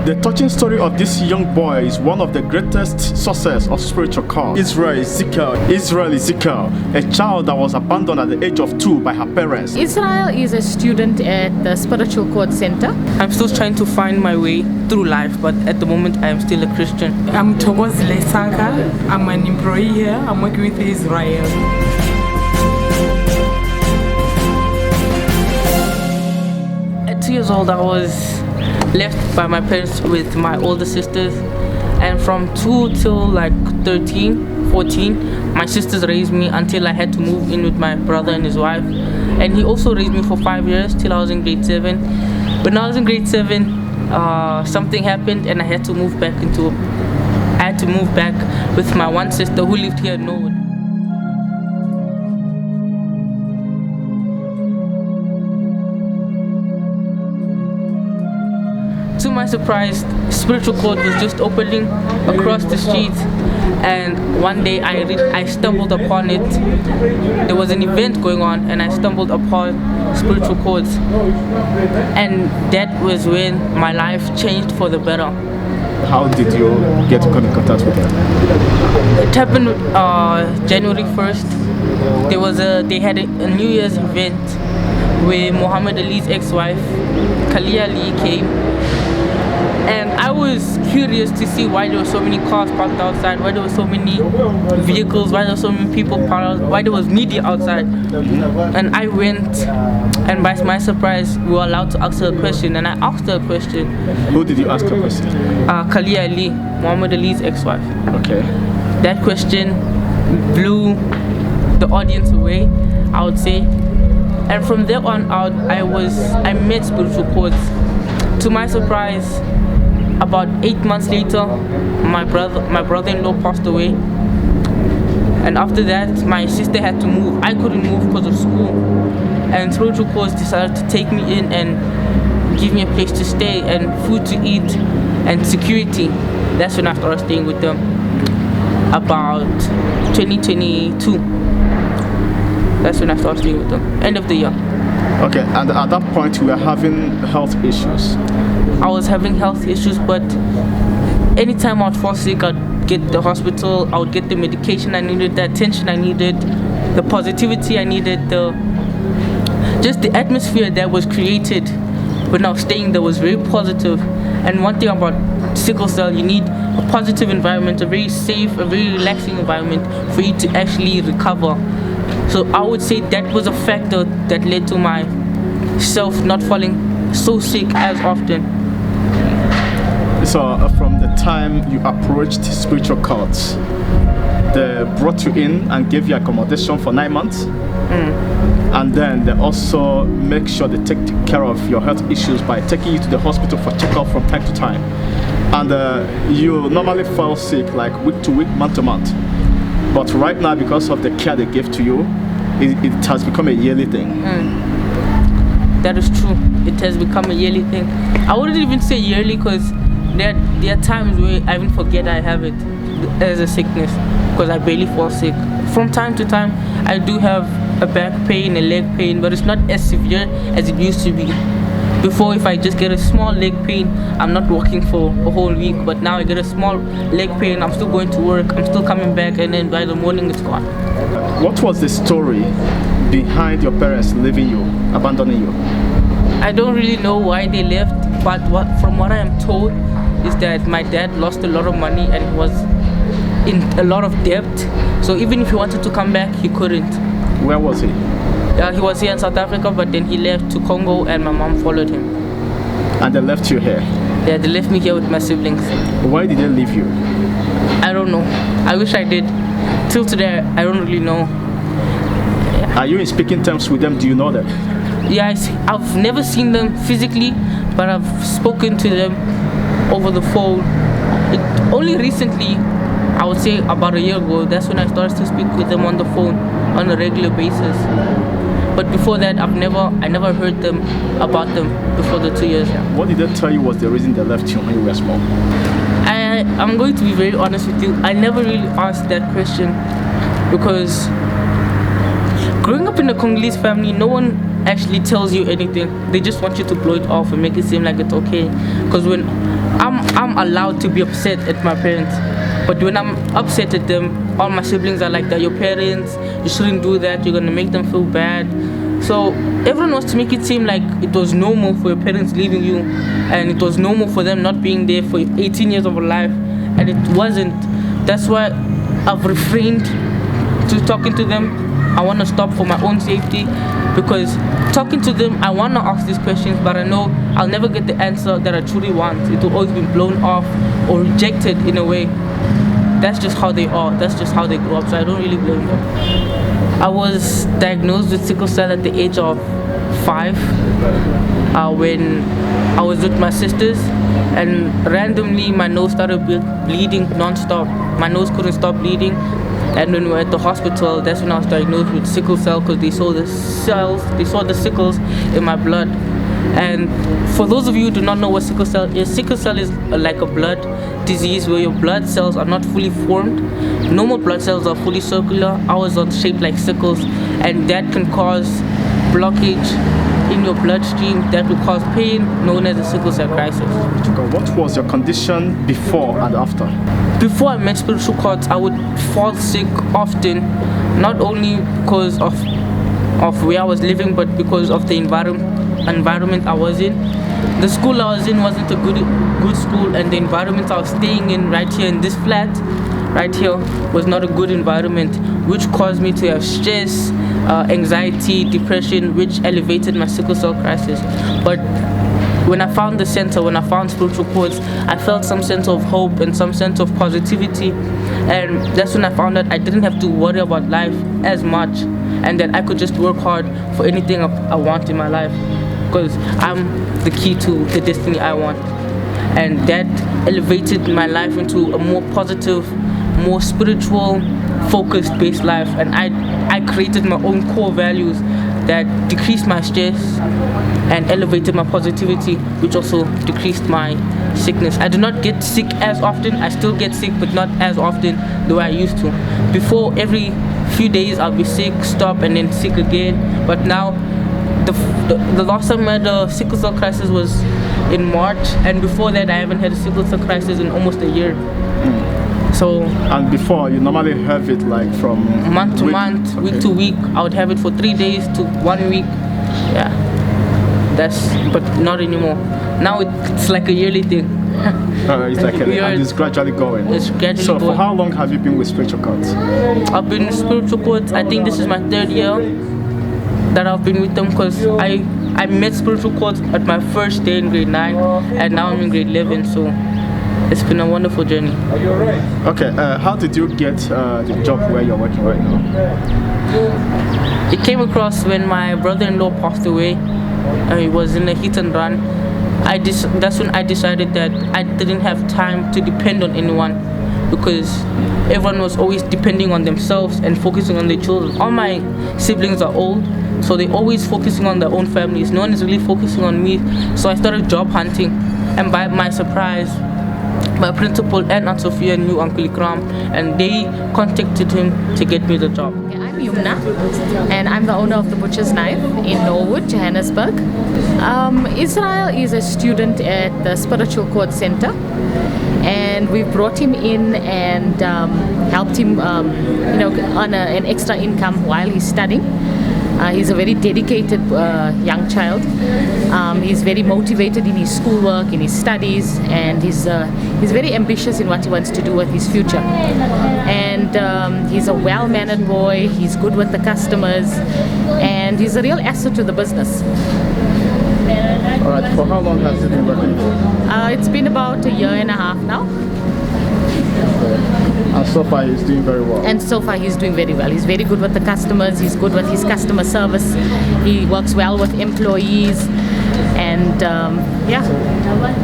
The touching story of this young boy is one of the greatest success of Spiritual Chords. Isreal Ezekiel, a child that was abandoned at the age of 2 by her parents. Isreal is a student at the Spiritual Chords Center. I'm still trying to find my way through life, but at the moment I am still a Christian. I'm Isreal Ezekieland. I'm an employee here. I'm working with Israel. At 2 years old, I was left by my parents with my older sisters, and from 2 till like 13, 14, my sisters raised me until I had to move in with my brother and his wife, and he also raised me for 5 years till I was in grade 7. When I was in grade 7, something happened and I had to move back with my one sister who lived here in Norwood. To my surprise, Spiritual Chords was just opening across the street, and one day I stumbled upon it. There was an event going on and I stumbled upon Spiritual Chords, and that was when my life changed for the better. How did you get to come in contact with them? It happened January 1st. They had a New Year's event where Muhammad Ali's ex-wife, Isreal Ali, came. And I was curious to see why there were so many cars parked outside, why there were so many vehicles, why there were so many people parked, why there was media outside. And I went, and by my surprise, we were allowed to ask her a question, and I asked her a question. Who did you ask a question? Isreal Ali, Muhammad Ali's ex-wife. Okay. That question blew the audience away, I would say. And from there on out, I met Spiritual Chords. To my surprise, about 8 months later, my brother-in-law passed away, and after that, my sister had to move. I couldn't move because of school, and Spiritual Chords decided to take me in and give me a place to stay and food to eat and security. That's when I started staying with them. About 2022. That's when I started staying with them. End of the year. Okay, and at that point you were having health issues. I was having health issues, but anytime I would fall sick, I'd get the hospital, I would get the medication I needed, the attention I needed, the positivity I needed, just the atmosphere that was created when I was staying there was very positive. And one thing about sickle cell, you need a positive environment, a very safe, a very relaxing environment for you to actually recover. So I would say that was a factor that led to myself not falling so sick as often. So from the time you approached Spiritual Chords, they brought you in and gave you accommodation for 9 months. And then they also make sure they take care of your health issues by taking you to the hospital for checkup from time to time. And you normally fall sick like week to week, month to month. But right now, because of the care they give to you, it has become a yearly thing. That is true. It has become a yearly thing. I wouldn't even say yearly, because there are times where I even forget I have it as a sickness, because I barely fall sick. From time to time, I do have a back pain, a leg pain, but it's not as severe as it used to be. Before, if I just get a small leg pain, I'm not walking for a whole week, but now I get a small leg pain, I'm still going to work, I'm still coming back, and then by the morning it's gone. What was the story behind your parents leaving you, abandoning you? I don't really know why they left, but from what I am told is that my dad lost a lot of money and was in a lot of debt. So even if he wanted to come back, he couldn't. Where was he? He was here in South Africa, but then he left to Congo and my mom followed him. And they left you here? Yeah, they left me here with my siblings. Why did they leave you? I don't know. I wish I did. Till today, I don't really know. Are you in speaking terms with them? Do you know them? Yeah, I've never seen them physically, but I've spoken to them over the phone. Only recently, I would say about a year ago, that's when I started to speak with them on the phone on a regular basis. But before that, I never heard about them before the 2 years. What did they tell you was the reason they left you when you were small? I'm going to be very honest with you. I never really asked that question, because growing up in a Congolese family, no one actually tells you anything. They just want you to blow it off and make it seem like it's okay. Because when I'm allowed to be upset at my parents, but when I'm upset at them, all my siblings are like, "They're your parents, you shouldn't do that, you're gonna make them feel bad." So everyone wants to make it seem like it was normal for your parents leaving you, and it was normal for them not being there for 18 years of your life, and it wasn't. That's why I've refrained to talking to them. I want to stop for my own safety, because talking to them, I want to ask these questions, but I know I'll never get the answer that I truly want. It will always be blown off or rejected in a way. That's just how they are. That's just how they grew up, so I don't really blame them. I was diagnosed with sickle cell at the age of 5 when I was with my sisters, and randomly my nose started bleeding non-stop. My nose couldn't stop bleeding, and when we were at the hospital, that's when I was diagnosed with sickle cell, because they saw the sickles in my blood. And for those of you who do not know what sickle cell is like a blood disease where your blood cells are not fully formed. Normal blood cells are fully circular, ours are shaped like sickles, and that can cause blockage in your bloodstream that will cause pain, known as a sickle cell crisis. What was your condition before and after? Before I met Spiritual Chords, I would fall sick often, not only because of where I was living, but because of the environment I was in. The school I was in wasn't a good school, and the environment I was staying in right here in this flat right here was not a good environment, which caused me to have stress, anxiety, depression, which elevated my sickle cell crisis. But when I found the center, when I found Spiritual Chords, I felt some sense of hope and some sense of positivity, and that's when I found that I didn't have to worry about life as much, and that I could just work hard for anything I want in my life, because I'm the key to the destiny I want. And that elevated my life into a more positive, more spiritual, focused based life, and I created my own core values that decreased my stress and elevated my positivity, which also decreased my sickness. I do not get sick as often. I still get sick, but not as often the way I used to. Before, every few days I'll be sick, stop, and then sick again. But now, the last time I had a sickle cell crisis was in March, and before that I haven't had a sickle cell crisis in almost a year. So, and before, you normally have it like from month to month, week to week. I would have it for 3 days to 1 week. Yeah, but not anymore. Now it's like a yearly thing. It's like and it's gradually going. It's gradually so going. For how long have you been with Spiritual Chords? I've been with Spiritual Chords, I think this is my 3rd year that I've been with them, because I met Spiritual Chords at my first day in grade 9, and now I'm in grade 11, so it's been a wonderful journey. Okay, how did you get the job where you're working right now? It came across when my brother-in-law passed away. He was in a hit and run. That's when I decided that I didn't have time to depend on anyone, because everyone was always depending on themselves and focusing on their children. All my siblings are old, so they're always focusing on their own families. No one is really focusing on me. So I started job hunting, and by my surprise, my principal and Aunt Sophia knew Uncle Ikram, and they contacted him to get me the job. I'm Yumna, and I'm the owner of the Butcher's Knife in Norwood, Johannesburg. Isreal is a student at the Spiritual Chords Center, and we brought him in and helped him earn an extra income while he's studying. He's a very dedicated young child. He's very motivated in his schoolwork, in his studies, and he's very ambitious in what he wants to do with his future. And he's a well-mannered boy. He's good with the customers, and he's a real asset to the business. All right. For how long has it been working? It's been about 1.5 years now. And so far he's doing very well. And so far he's doing very well. He's very good with the customers. He's good with his customer service. He works well with employees, and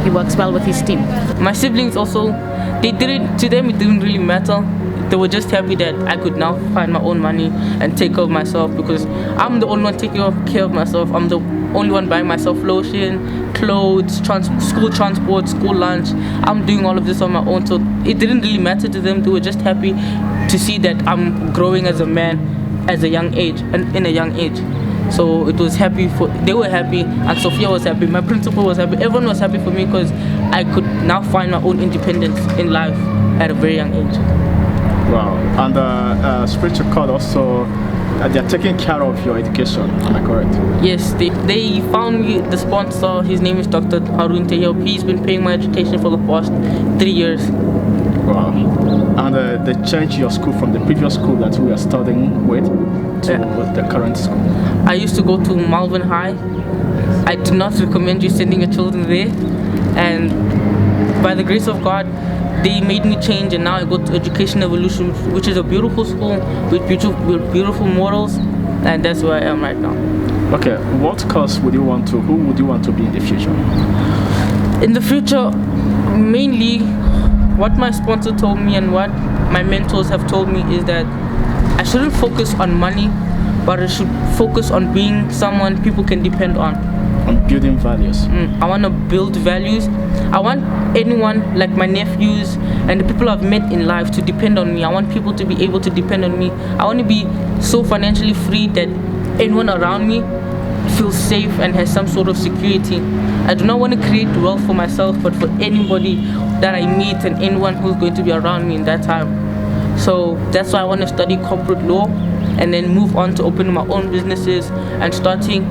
he works well with his team. My siblings also, to them it didn't really matter. They were just happy that I could now find my own money and take care of myself, because I'm the only one taking care of myself. I'm the only one buying myself lotion, clothes, school transport, school lunch. I'm doing all of this on my own, so it didn't really matter to them. They were just happy to see that I'm growing as a man in a young age. So it was happy they were happy, and Sophia was happy, my principal was happy, everyone was happy for me because I could now find my own independence in life at a very young age. Wow. And Spiritual Chord also, they're taking care of your education, am I correct? Yes, they found me the sponsor. His name is Dr. Harun Tehop. He's been paying my education for the past 3 years. Wow. And they changed your school from the previous school that we were studying with to the current school. I used to go to Malvern High. I do not recommend you sending your children there. And by the grace of God, they made me change, and now I go to Education Evolution, which is a beautiful school with beautiful morals, and that's where I am right now. Okay, what course who would you want to be in the future? In the future, mainly what my sponsor told me and what my mentors have told me is that I shouldn't focus on money, but I should focus on being someone people can depend on. On building values. I want to build values. I want anyone, like my nephews and the people I've met in life, to depend on me. I want people to be able to depend on me. I want to be so financially free that anyone around me feels safe and has some sort of security. I do not want to create wealth for myself, but for anybody that I meet and anyone who's going to be around me in that time. So that's why I want to study corporate law and then move on to opening my own businesses and starting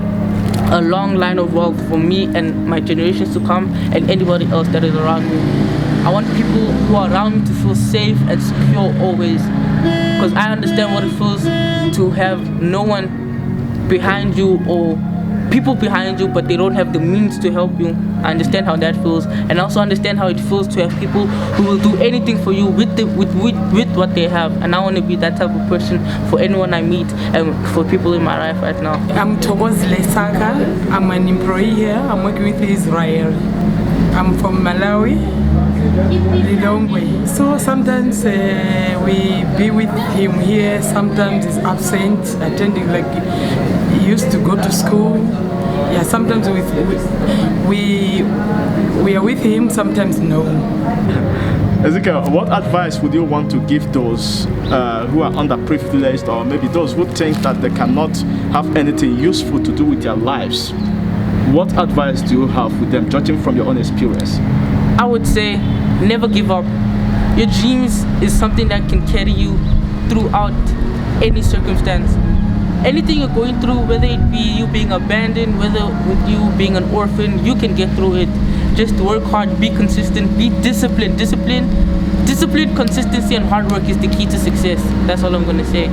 a long line of wealth for me and my generations to come and anybody else that is around me. I want people who are around me to feel safe and secure always, because I understand what it feels to have no one behind you or people behind you, but they don't have the means to help you. I understand how that feels, and I also understand how it feels to have people who will do anything for you with what they have. And I want to be that type of person for anyone I meet and for people in my life right now. I'm Isreal Ezekieland. I'm an employee here. I'm working with Israel. I'm from Malawi, Lilongwe. So sometimes we be with him here. Sometimes he's absent, attending, like he used to go to school. Yeah, sometimes we are with him, sometimes no. Ezekiel, what advice would you want to give those who are underprivileged, or maybe those who think that they cannot have anything useful to do with their lives? What advice do you have with them, judging from your own experience? I would say never give up. Your dreams is something that can carry you throughout any circumstance. Anything you're going through, whether it be you being abandoned, whether with you being an orphan, you can get through it. Just work hard, be consistent, be disciplined. Discipline, consistency, and hard work is the key to success. That's all I'm going to say.